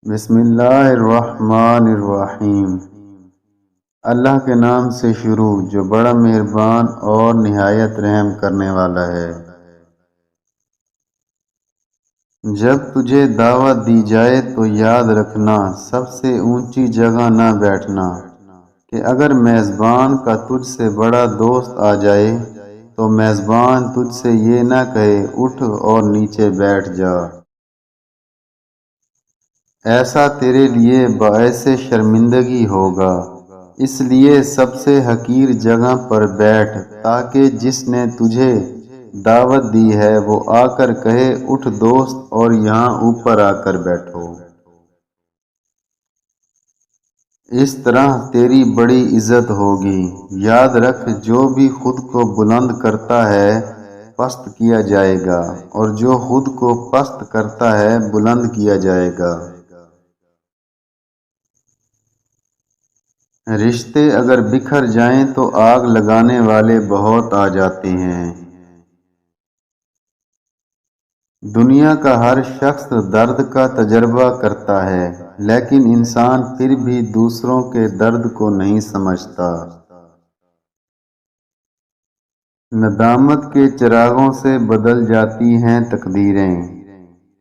بسم اللہ الرحمن الرحیم۔ اللہ کے نام سے شروع جو بڑا مہربان اور نہایت رحم کرنے والا ہے۔ جب تجھے دعوت دی جائے تو یاد رکھنا سب سے اونچی جگہ نہ بیٹھنا، کہ اگر میزبان کا تجھ سے بڑا دوست آ جائے تو میزبان تجھ سے یہ نہ کہے اٹھ اور نیچے بیٹھ جا۔ ایسا تیرے لیے باعث شرمندگی ہوگا، اس لیے سب سے حقیر جگہ پر بیٹھ تاکہ جس نے تجھے دعوت دی ہے وہ آ کر کہے اٹھ دوست اور یہاں اوپر آ کر بیٹھو۔ اس طرح تیری بڑی عزت ہوگی۔ یاد رکھ جو بھی خود کو بلند کرتا ہے پست کیا جائے گا، اور جو خود کو پست کرتا ہے بلند کیا جائے گا۔ رشتے اگر بکھر جائیں تو آگ لگانے والے بہت آ جاتے ہیں۔ دنیا کا ہر شخص درد کا تجربہ کرتا ہے، لیکن انسان پھر بھی دوسروں کے درد کو نہیں سمجھتا۔ ندامت کے چراغوں سے بدل جاتی ہیں تقدیریں،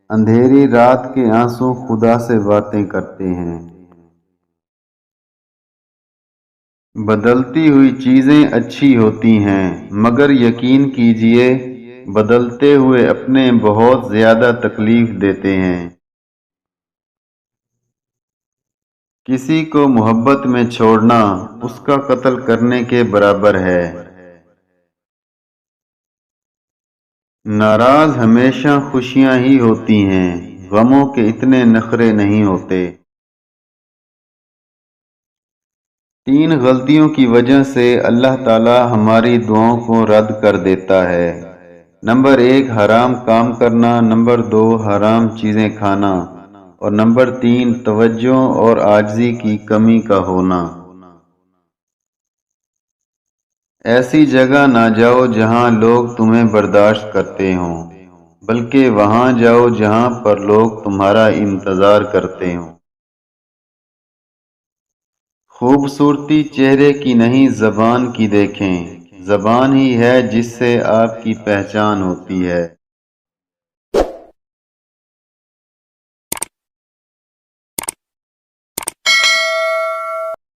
اندھیری رات کے آنسو خدا سے باتیں کرتے ہیں۔ بدلتی ہوئی چیزیں اچھی ہوتی ہیں، مگر یقین کیجئے بدلتے ہوئے اپنے بہت زیادہ تکلیف دیتے ہیں۔ کسی کو محبت میں چھوڑنا اس کا قتل کرنے کے برابر ہے۔ ناراض ہمیشہ خوشیاں ہی ہوتی ہیں، غموں کے اتنے نخرے نہیں ہوتے۔ 3 غلطیوں کی وجہ سے اللہ تعالی ہماری دعاؤں کو رد کر دیتا ہے۔ نمبر 1 حرام کام کرنا، نمبر 2 حرام چیزیں کھانا، اور نمبر 3 توجہ اور عاجزی کی کمی کا ہونا۔ ایسی جگہ نہ جاؤ جہاں لوگ تمہیں برداشت کرتے ہوں، بلکہ وہاں جاؤ جہاں پر لوگ تمہارا انتظار کرتے ہوں۔ خوبصورتی چہرے کی نہیں زبان کی دیکھیں، زبان ہی ہے جس سے آپ کی پہچان ہوتی ہے۔